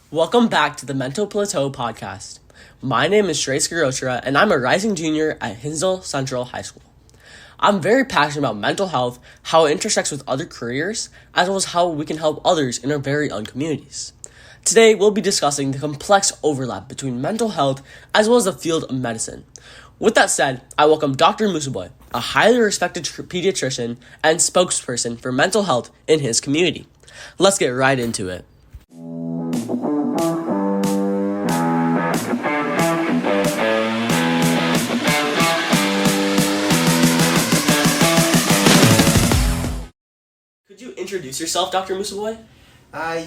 Welcome back to the Mental Plateau podcast. My name is Shreyas Girotra, and I'm a rising junior at Hinsdale Central High School. I'm very passionate about mental health, how it intersects with other careers, as well as how we can help others in our very own communities. Today, we'll be discussing the complex overlap between mental health as well as the field of medicine. With that said, I welcome Dr. Moosabhoy, a highly respected pediatrician and spokesperson for mental health in his community. Let's get right into it. Could you introduce yourself, Dr. Moosabhoy? I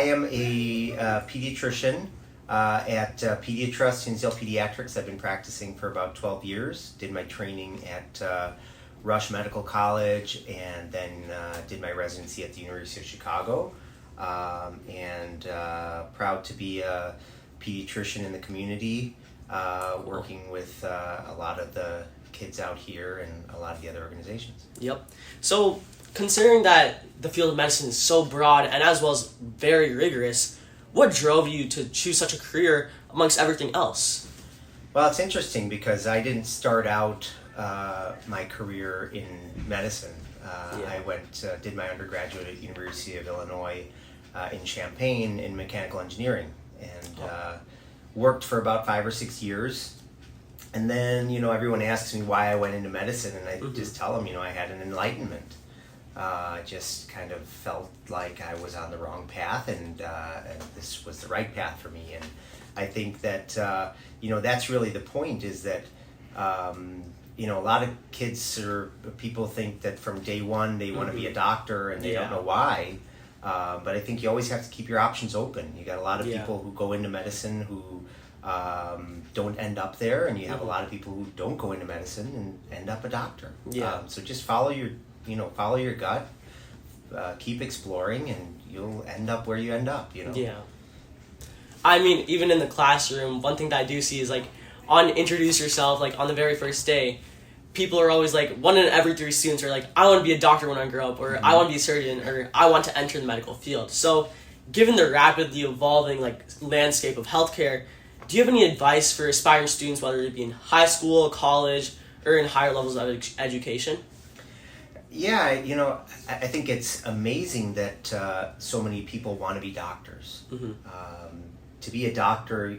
am a pediatrician at Pediatrician, Hinsdale Pediatrics. I've been practicing for about 12 years. Did my training at Rush Medical College and then did my residency at the University of Chicago. And proud to be a pediatrician in the community, working with a lot of the kids out here and a lot of the other organizations. Yep. So, considering that the field of medicine is so broad and as well as very rigorous, what drove you to choose such a career amongst everything else? Well, it's interesting because I didn't start out my career in medicine. I did my undergraduate at University of Illinois in Champaign in mechanical engineering and worked for about 5 or 6 years. And then, everyone asks me why I went into medicine, and I just tell them, I had an enlightenment. I just kind of felt like I was on the wrong path, and this was the right path for me. And I think that, that's really the point, is that, a lot of kids or people think that from day one they want to be a doctor and they don't know why. But I think you always have to keep your options open. You got a lot of people who go into medicine who don't end up there, and you have a lot of people who don't go into medicine and end up a doctor. So just follow your gut, keep exploring, and you'll end up where you end up. Yeah. I mean, even in the classroom, one thing that I do see is on Introduce Yourself, on the very first day, people are always one in every 3 students are I want to be a doctor when I grow up, or I want to be a surgeon, or I want to enter the medical field. So, given the rapidly evolving landscape of healthcare, do you have any advice for aspiring students, whether it be in high school, college, or in higher levels of education? Yeah, I think it's amazing that so many people want to be doctors. To be a doctor,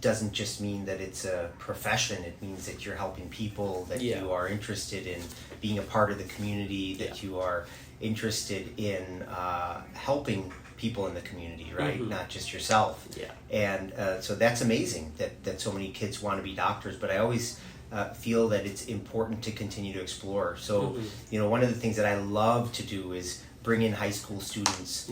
doesn't just mean that it's a profession. It means that you're helping people, that you are interested in being a part of the community, that you are interested in helping people in the community, right? Not just yourself. And so that's amazing that so many kids want to be doctors, but I always feel that it's important to continue to explore. So, one of the things that I love to do is bring in high school students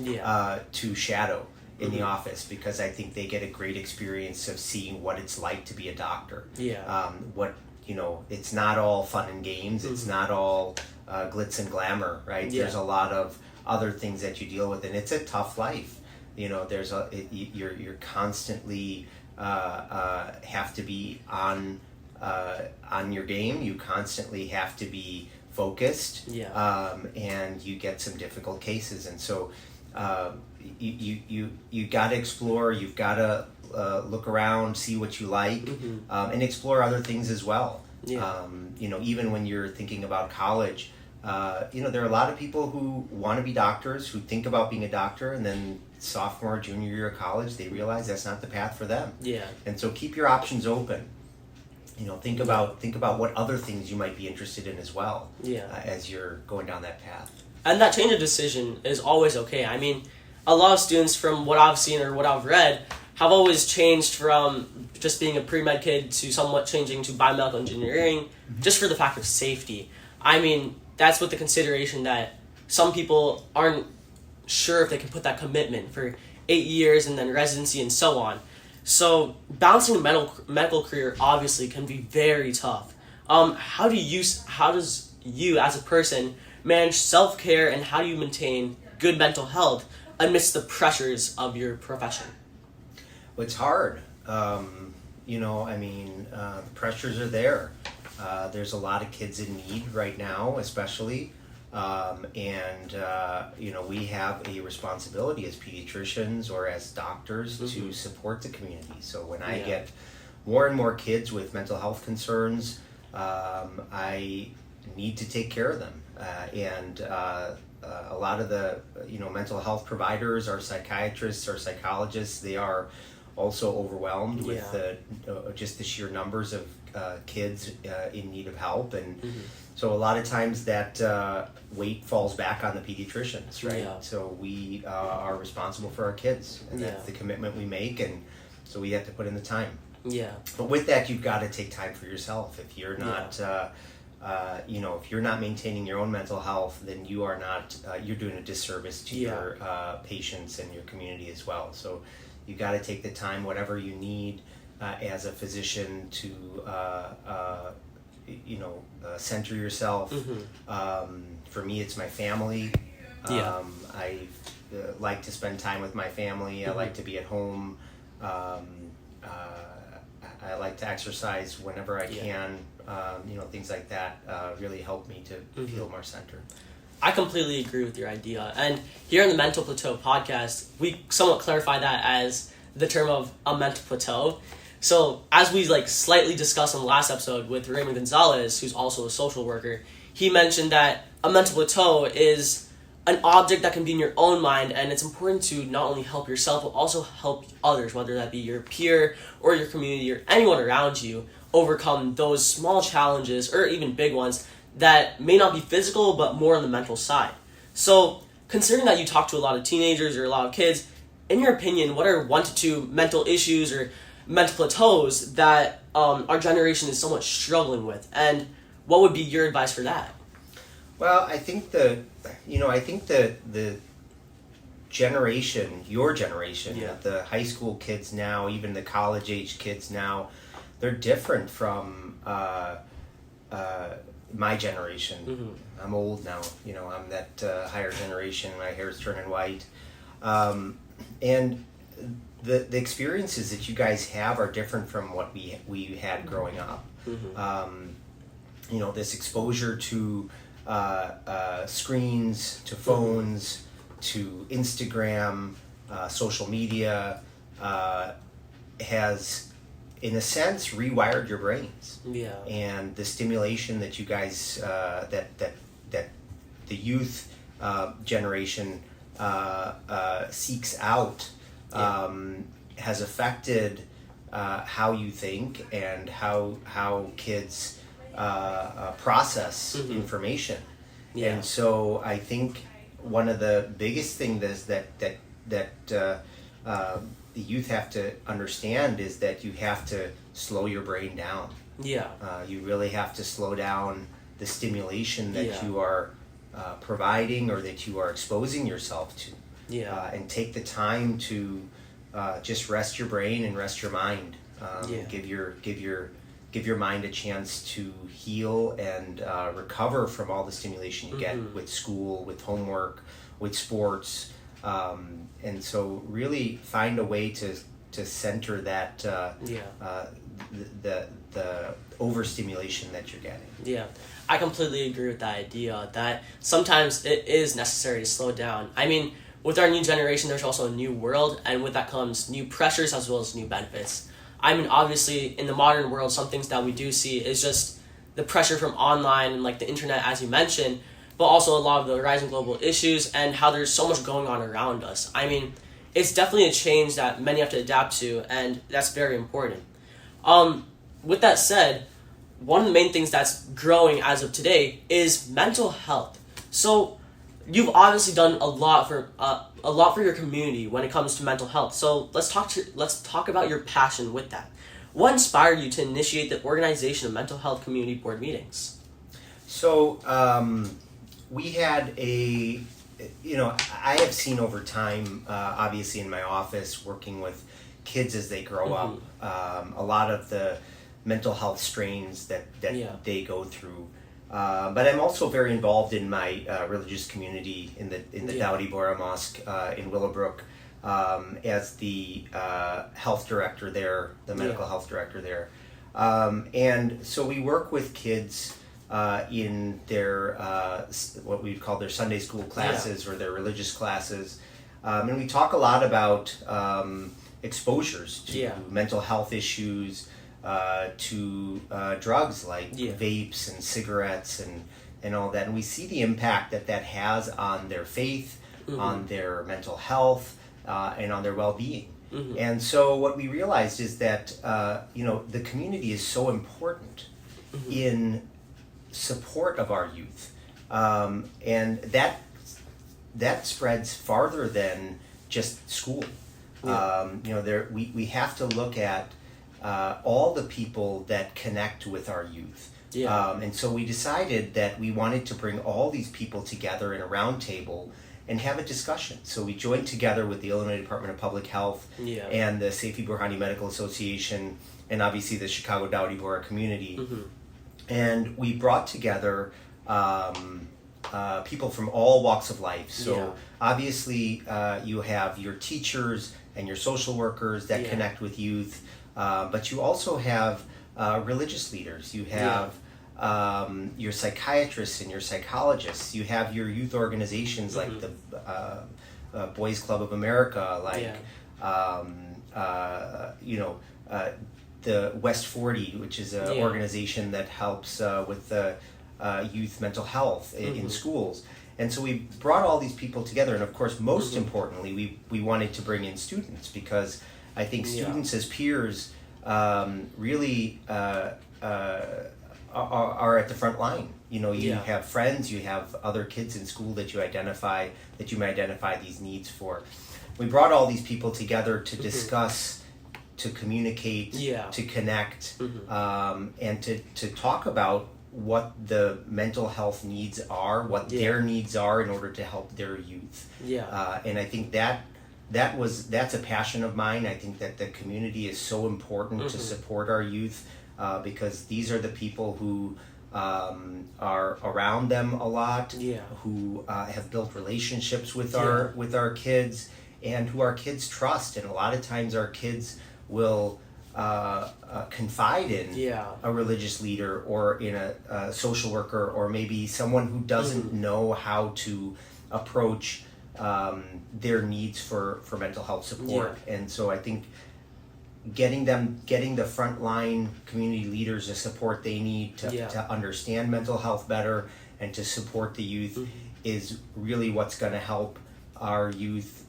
to shadow in the office, because I think they get a great experience of seeing what it's like to be a doctor. It's not all fun and games. It's not all glitz and glamour, right? There's a lot of other things that you deal with, and it's a tough life. You're constantly have to be on your game. You constantly have to be focused, and you get some difficult cases, and so you got to explore. You've got to look around, see what you like, and explore other things as well. Even when you're thinking about college, there are a lot of people who want to be doctors, who think about being a doctor, and then sophomore, junior year of college, they realize that's not the path for them. And so keep your options open. Think about what other things you might be interested in as well, as you're going down that path. And that change of decision is always okay. I mean, a lot of students, from what I've seen or what I've read, have always changed from just being a pre-med kid to somewhat changing to biomedical engineering, just for the fact of safety. I mean, that's with the consideration that some people aren't sure if they can put that commitment for 8 years and then residency and so on. So balancing a medical career obviously can be very tough. How does you as a person manage self-care, and how do you maintain good mental health amidst the pressures of your profession? Well, it's hard. The pressures are there. There's a lot of kids in need right now, especially. We have a responsibility as pediatricians or as doctors to support the community. So when I get more and more kids with mental health concerns, I need to take care of them. A lot of the mental health providers, our psychiatrists, our psychologists, they are also overwhelmed with just the sheer numbers of kids in need of help, and so a lot of times that weight falls back on the pediatricians, right? Yeah. So we are responsible for our kids, and that's the commitment we make, and so we have to put in the time. Yeah. But with that, you've got to take time for yourself. If you're not, if you're not maintaining your own mental health, then you are not. You're doing a disservice to your patients and your community as well. So you got to take the time, whatever you need as a physician, to center yourself. For me, it's my family. I like to spend time with my family. I like to be at home. I like to exercise whenever I can. Things like that really help me to feel more centered. I completely agree with your idea. And here on the Mental Plateau podcast, we somewhat clarify that as the term of a mental plateau. So as we slightly discussed in the last episode with Raymond Gonzalez, who's also a social worker, he mentioned that a mental plateau is an object that can be in your own mind, and it's important to not only help yourself, but also help others, whether that be your peer or your community or anyone around you, overcome those small challenges or even big ones that may not be physical, but more on the mental side. So considering that you talk to a lot of teenagers or a lot of kids, in your opinion, what are 1 to 2 mental issues or mental plateaus that our generation is somewhat struggling with, and what would be your advice for that? Well, I think the generation, your generation, the high school kids now, even the college age kids now, they're different from my generation. I'm old now, I'm that higher generation. My hair's turning white, and the experiences that you guys have are different from what we had growing up. This exposure to screens, to phones, to Instagram, social media, has, in a sense, rewired your brains. Yeah. And the stimulation that you guys, that the youth generation seeks out, has affected how you think and how kids process information. Yeah. And so I think one of the biggest things is that the youth have to understand is that you have to slow your brain down. Yeah. You really have to slow down the stimulation that you are providing or that you are exposing yourself to. Yeah. And take the time to just rest your brain and rest your mind. Give your mind a chance to heal and recover from all the stimulation you get with school, with homework, with sports, and so really find a way to center that the overstimulation that you're getting. Yeah, I completely agree with that idea that sometimes it is necessary to slow down. I mean, with our new generation, there's also a new world, and with that comes new pressures as well as new benefits. I mean, obviously, in the modern world, some things that we do see is just the pressure from online and the internet, as you mentioned, but also a lot of the rising global issues and how there's so much going on around us. I mean, it's definitely a change that many have to adapt to, and that's very important. With that said, one of the main things that's growing as of today is mental health. So you've obviously done a lot for your community when it comes to mental health. So let's talk about your passion with that. What inspired you to initiate the organization of mental health community board meetings? So we had I have seen over time, obviously in my office, working with kids as they grow up, a lot of the mental health strains that they go through. But I'm also very involved in my religious community in the Dowdy Bora Mosque in Willowbrook as the health director there, the medical health director there. And so we work with kids in their what we'd call their Sunday school classes or their religious classes. And we talk a lot about exposures to mental health issues, to drugs like vapes and cigarettes and all that. And we see the impact that has on their faith, on their mental health, and on their well-being. And so what we realized is that the community is so important in support of our youth, and that spreads farther than just school. We have to look at all the people that connect with our youth. And so we decided that we wanted to bring all these people together in a round table and have a discussion. So we joined together with the Illinois Department of Public Health and the Seifi Burhani Medical Association and obviously the Chicago Dowdy Bora community. And we brought together people from all walks of life. So obviously you have your teachers and your social workers that connect with youth, but you also have religious leaders. You have your psychiatrists and your psychologists. You have your youth organizations like the Boys Club of America, like the West 40, which is an organization that helps with the youth mental health in schools. And so we brought all these people together, and of course, most importantly, we wanted to bring in students, because I think students as peers really are at the front line. You have friends, you have other kids in school that you may identify these needs for. We brought all these people together to discuss, to communicate, to connect, and to talk about what the mental health needs are, what their needs are in order to help their youth. And I think that's a passion of mine. I think that the community is so important to support our youth, because these are the people who are around them a lot, who have built relationships with our kids, and who our kids trust. And a lot of times our kids will confide in a religious leader or in a social worker, or maybe someone who doesn't know how to approach their needs for mental health support. And so I think getting the frontline community leaders the support they need to understand mental health better and to support the youth is really what's going to help our youth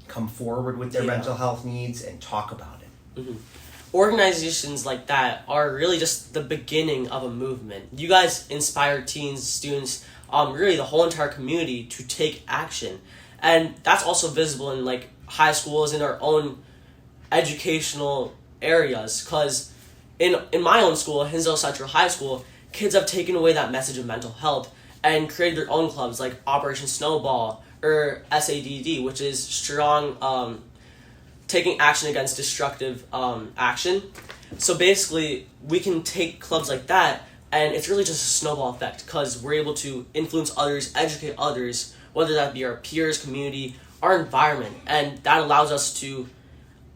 come forward with their mental health needs and talk about it. Organizations like that are really just the beginning of a movement. You guys inspire teens, students, really the whole entire community to take action. And that's also visible in like high schools, in our own educational areas, because in my own school, Hinsdale Central High School, kids have taken away that message of mental health and created their own clubs like Operation Snowball or SADD, which is strong taking action against destructive action. So basically, we can take clubs like that, and it's really just a snowball effect, because we're able to influence others, educate others, whether that be our peers, community, our environment, and that allows us to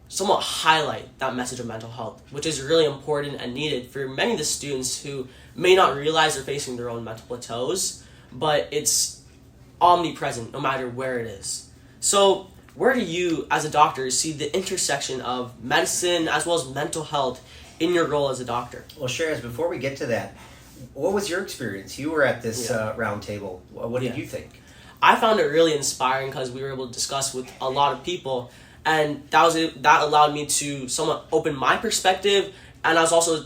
somewhat highlight that message of mental health, which is really important and needed for many of the students who may not realize they're facing their own mental plateaus, but it's omnipresent no matter where it is. So where do you, as a doctor, see the intersection of medicine as well as mental health in your role as a doctor? Well, Shreyas, before we get to that, what was your experience? You were at this round table. What did you think? I found it really inspiring, because we were able to discuss with a lot of people, and that allowed me to somewhat open my perspective, and I was also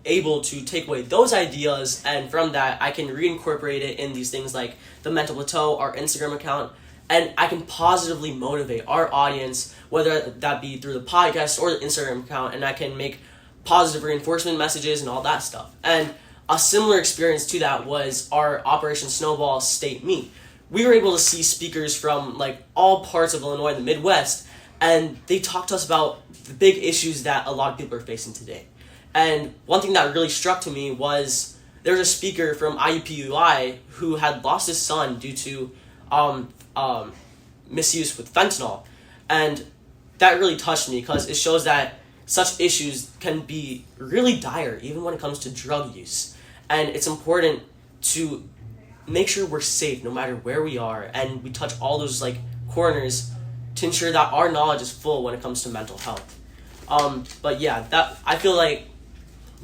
able to take away those ideas, and from that I can reincorporate it in these things like the mental plateau, our Instagram account, and I can positively motivate our audience, whether that be through the podcast or the Instagram account, and I can make positive reinforcement messages and all that stuff. And a similar experience to that was our Operation Snowball state meet. We were able to see speakers from like all parts of Illinois, the Midwest, and they talked to us about the big issues that a lot of people are facing today. And one thing that really struck to me was there was a speaker from IUPUI who had lost his son due to misuse with fentanyl. And that really touched me, because it shows that such issues can be really dire, even when it comes to drug use. And it's important to make sure we're safe no matter where we are, and we touch all those like corners to ensure that our knowledge is full when it comes to mental health. But yeah, that I feel like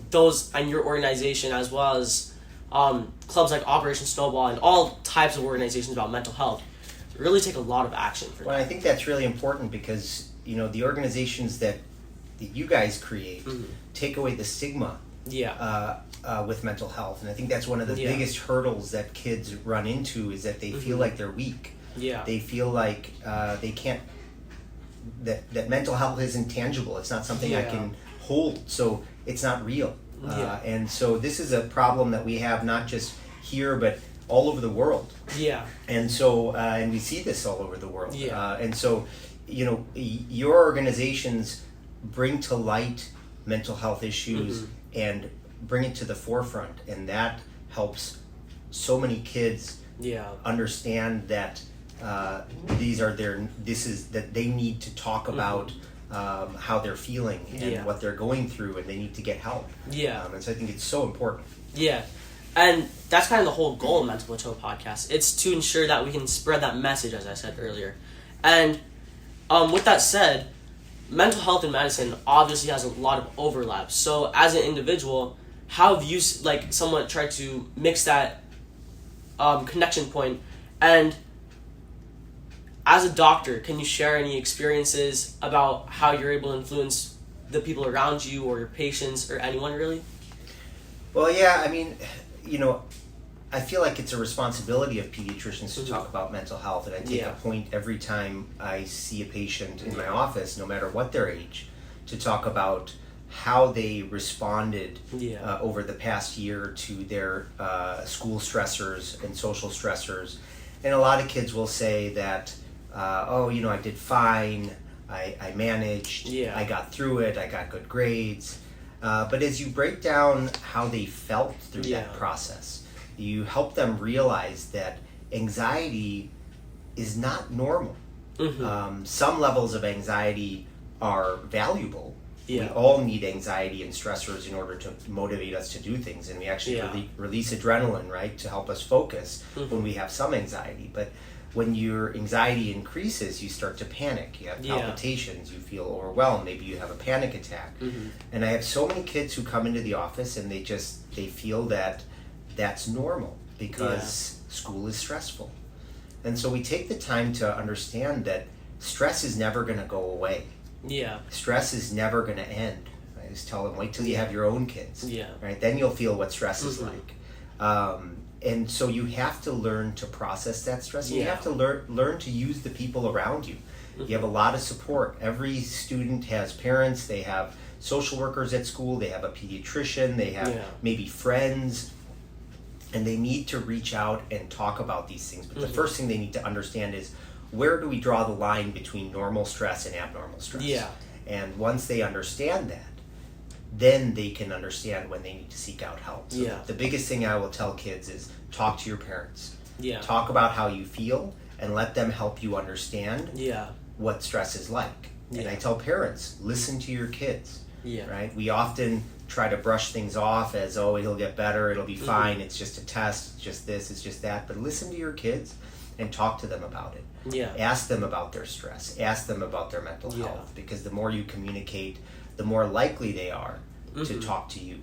those and your organization, as well as clubs like Operation Snowball and all types of organizations about mental health, really take a lot of action for that. Well, I think that's really important because, you know, the organizations that you guys create take away the stigma with mental health. And I think that's one of the biggest hurdles that kids run into, is that they feel like they're weak. Yeah. They feel like they can't, that mental health isn't tangible. It's not something I can hold, so it's not real. And so this is a problem that we have not just here, but all over the world. Yeah. And so, and we see this all over the world. Yeah. And so, you know, your organizations bring to light mental health issues and bring it to the forefront, and that helps so many kids understand that that they need to talk about how they're feeling and what they're going through, and they need to get help. And so I think it's so important. Yeah. And that's kind of the whole goal of Mental Plateau Podcast. It's to ensure that we can spread that message, as I said earlier. And with that said, mental health and medicine obviously has a lot of overlap. So as an individual, how have you somewhat tried to mix that connection point? And as a doctor, can you share any experiences about how you're able to influence the people around you or your patients or anyone really? Well, yeah, I mean, you know, I feel like it's a responsibility of pediatricians to talk about mental health, and I take a point every time I see a patient in my office, no matter what their age, to talk about how they responded over the past year to their school stressors and social stressors. And a lot of kids will say that, oh, you know, I did fine, I managed, I got through it, I got good grades. But as you break down how they felt through that process, you help them realize that anxiety is not normal. Some levels of anxiety are valuable. We all need anxiety and stressors in order to motivate us to do things, and we actually release adrenaline, right, to help us focus when we have some anxiety. But when your anxiety increases, you start to panic. You have palpitations, you feel overwhelmed, maybe you have a panic attack. And I have so many kids who come into the office and they feel that that's normal because school is stressful. And so we take the time to understand that stress is never going to go away. Stress is never going to end. I just tell them, wait till you have your own kids. Right? Then you'll feel what stress is like. And so you have to learn to process that stress. And you have to learn to use the people around you. You have a lot of support. Every student has parents. They have social workers at school. They have a pediatrician. They have maybe friends. And they need to reach out and talk about these things. But the first thing they need to understand is, where do we draw the line between normal stress and abnormal stress? And once they understand that, then they can understand when they need to seek out help. So the biggest thing I will tell kids is talk to your parents. Talk about how you feel and let them help you understand what stress is like. And I tell parents, listen to your kids. Right? We often try to brush things off as, oh, it'll get better, it'll be fine, it's just a test, it's just this, it's just that. But listen to your kids and talk to them about it. Ask them about their stress. Ask them about their mental health, because the more you communicate, the more likely they are to talk to you.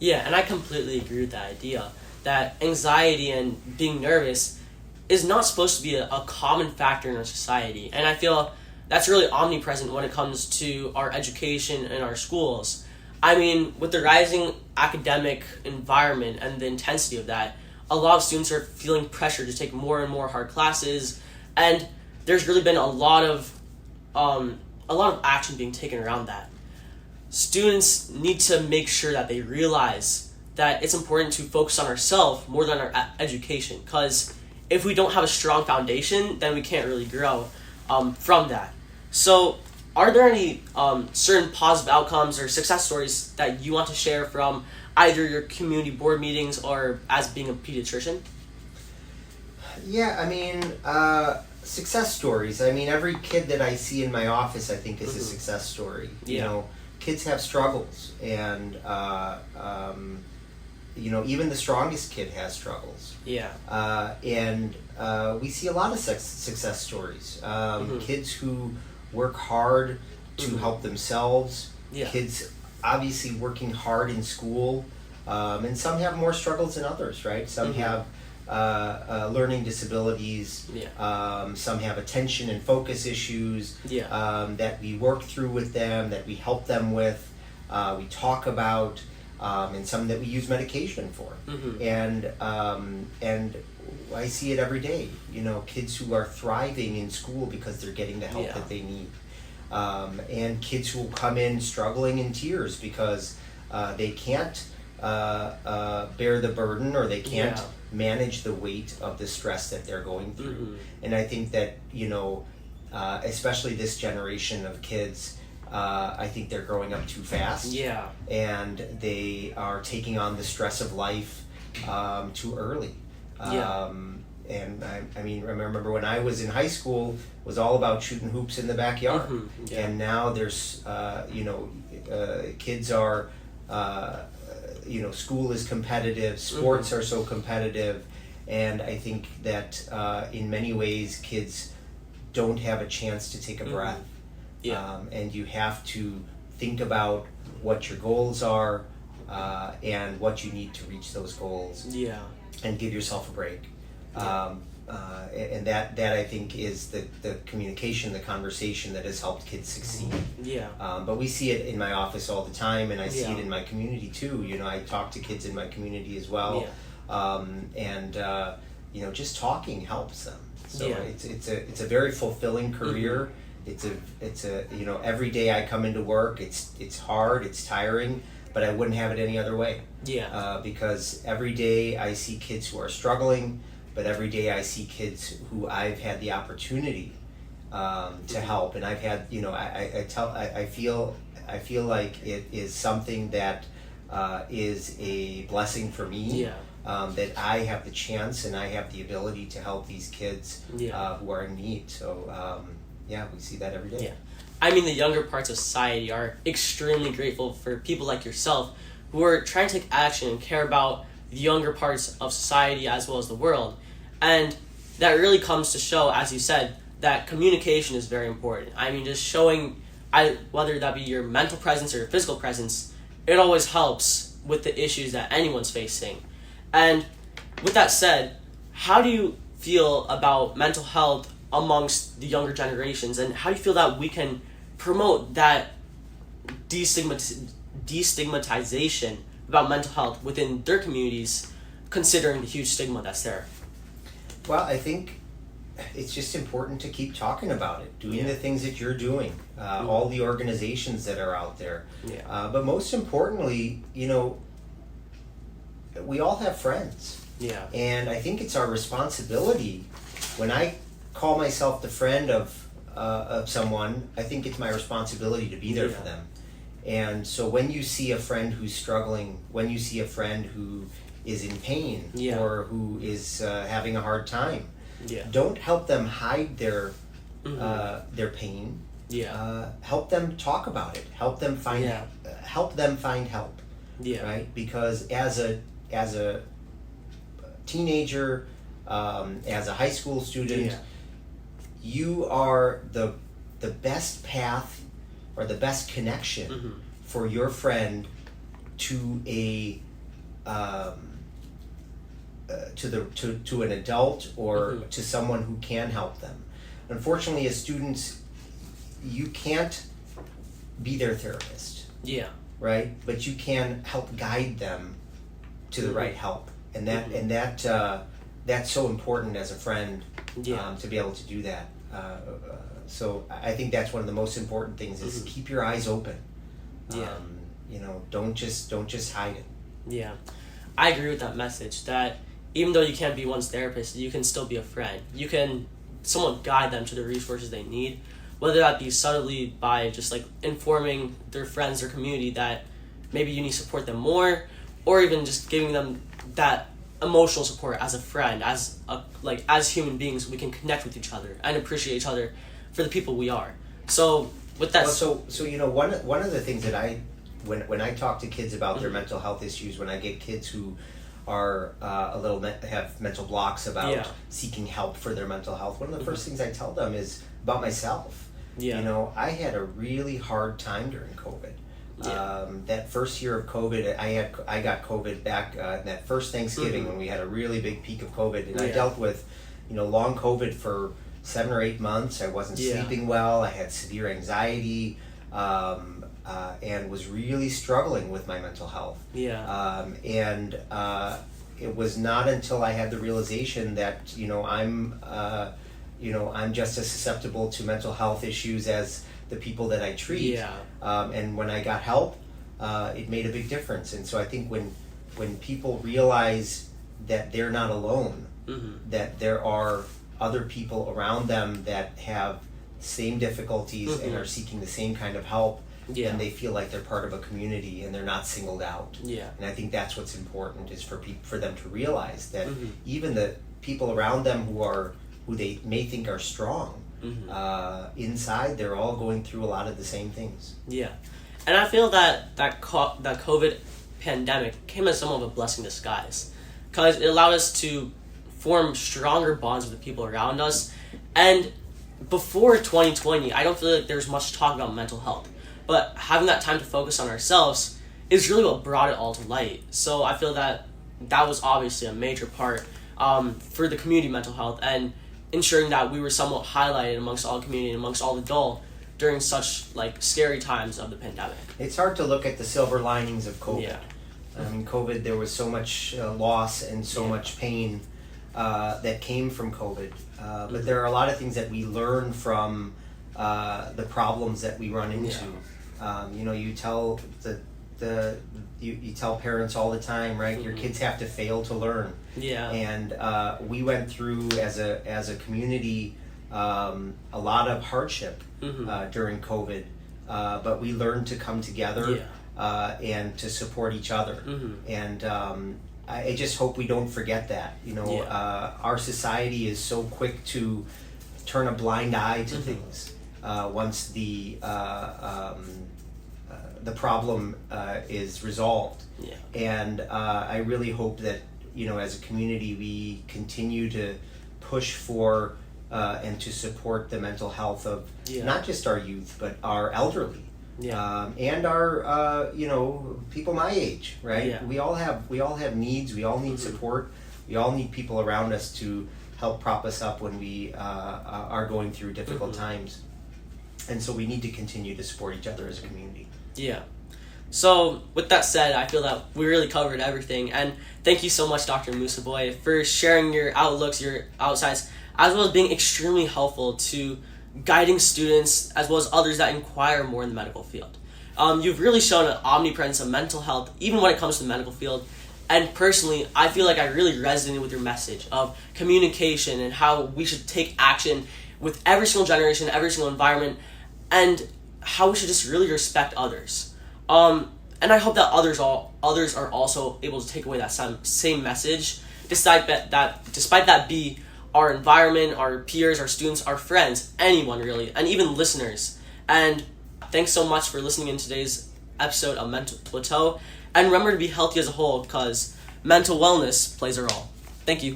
And I completely agree with that idea that anxiety and being nervous is not supposed to be a common factor in our society. And I feel that's really omnipresent when it comes to our education and our schools. I mean, with the rising academic environment and the intensity of that, a lot of students are feeling pressure to take more and more hard classes, and there's really been a lot of action being taken around that. Students need to make sure that they realize that it's important to focus on ourselves more than our education, because if we don't have a strong foundation, then we can't really grow from that. So are there any certain positive outcomes or success stories that you want to share from either your community board meetings or as being a pediatrician? Yeah, I mean, success stories. I mean, every kid that I see in my office, I think, is a success story. You know, kids have struggles, and even the strongest kid has struggles. Yeah. And we see a lot of success stories. Kids who work hard to help themselves. Yeah. Kids obviously working hard in school. And some have more struggles than others, right? Some have learning disabilities. Yeah. Some have attention and focus issues that we work through with them, that we help them with, we talk about, and some that we use medication for. And I see it every day. Kids who are thriving in school because they're getting the help that they need. And kids who will come in struggling in tears because they can't bear the burden, or they can't manage the weight of the stress that they're going through. And I think that, especially this generation of kids, I think they're growing up too fast. Yeah. And they are taking on the stress of life too early. And I mean, remember when I was in high school, it was all about shooting hoops in the backyard. And now there's, kids are, school is competitive, sports are so competitive, and I think that in many ways kids don't have a chance to take a breath. And you have to think about what your goals are and what you need to reach those goals. And give yourself a break. And that I think is the communication, the conversation that has helped kids succeed. But we see it in my office all the time, and I see it in my community too. I talk to kids in my community as well, and just talking helps them. So it's a very fulfilling career. It's a every day I come into work, it's hard, it's tiring, but I wouldn't have it any other way. Because every day I see kids who are struggling. But every day I see kids who I've had the opportunity to help, and I've had, I feel like it is something that is a blessing for me. That I have the chance and I have the ability to help these kids who are in need. So we see that every day. I mean, the younger parts of society are extremely grateful for people like yourself who are trying to take action and care about the younger parts of society as well as the world. And that really comes to show, as you said, that communication is very important. I mean, just showing, whether that be your mental presence or your physical presence, it always helps with the issues that anyone's facing. And with that said, how do you feel about mental health amongst the younger generations, and how do you feel that we can promote that destigmatization about mental health within their communities, considering the huge stigma that's there? Well, I think it's just important to keep talking about it, doing the things that you're doing, all the organizations that are out there. But most importantly, we all have friends. And I think it's our responsibility. When I call myself the friend of someone, I think it's my responsibility to be there for them. And so when you see a friend who's struggling, when you see a friend who is in pain or who is having a hard time, don't help them hide their pain. Help them talk about it. Help them find help. Right? Because as a teenager, as a high school student, you are the best path or the best connection for your friend to a to an adult or to someone who can help them. Unfortunately, as students, you can't be their therapist. Right? But you can help guide them to the right help, and that's so important as a friend to be able to do that. So I think that's one of the most important things is keep your eyes open. Don't just hide it. I agree with that message, that even though you can't be one's therapist, you can still be a friend. You can somewhat guide them to the resources they need, whether that be subtly by just like informing their friends or community that maybe you need to support them more, or even just giving them that emotional support as a friend, as human beings. We can connect with each other and appreciate each other for the people we are. So with that. Well, so one of the things that when I talk to kids about their mental health issues, when I get kids who are have mental blocks about seeking help for their mental health, one of the first things I tell them is about myself. Yeah. I had a really hard time during COVID. That first year of COVID, I got COVID back that first Thanksgiving when we had a really big peak of COVID, and I dealt with long COVID for 7 or 8 months. I wasn't sleeping well. I had severe anxiety, and was really struggling with my mental health. It was not until I had the realization that I'm just as susceptible to mental health issues as the people that I treat. And when I got help, it made a big difference. And so I think when people realize that they're not alone, that there are other people around them that have same difficulties and are seeking the same kind of help, and they feel like they're part of a community and they're not singled out. And I think that's what's important, is for them to realize that even the people around them who they may think are strong, inside they're all going through a lot of the same things. And I feel that COVID pandemic came as somewhat of a blessing in disguise, because it allowed us to form stronger bonds with the people around us. And before 2020, I don't feel like there's much talk about mental health, but having that time to focus on ourselves is really what brought it all to light. So I feel that was obviously a major part for the community mental health, and ensuring that we were somewhat highlighted amongst all the community, amongst all the adults during such scary times of the pandemic. It's hard to look at the silver linings of COVID. I mean, COVID, there was so much loss and so much pain that came from COVID. But there are a lot of things that we learn from the problems that we run into. You tell you tell parents all the time, right? Your kids have to fail to learn. And we went through as a community a lot of hardship during COVID, but we learned to come together and to support each other. And I just hope we don't forget that. Our society is so quick to turn a blind eye to things once the problem is resolved. And I really hope that as a community we continue to push for and to support the mental health of not just our youth but our elderly. And our people my age, right? We all have needs. We all need support. We all need people around us to help prop us up when we are going through difficult times. And so we need to continue to support each other as a community. So with that said, I feel that we really covered everything, and thank you so much, Dr. Moosabhoy, for sharing your outlooks, your outsides, as well as being extremely helpful to guiding students as well as others that inquire more in the medical field. You've really shown an omnipresence of mental health, even when it comes to the medical field. And personally, I feel like I really resonated with your message of communication and how we should take action with every single generation, every single environment, and how we should just really respect others. And I hope that others are also able to take away that same message, despite that be our environment, our peers, our students, our friends, anyone really, and even listeners. And thanks so much for listening in today's episode of Mental Plateau. And remember to be healthy as a whole, because mental wellness plays a role. Thank you.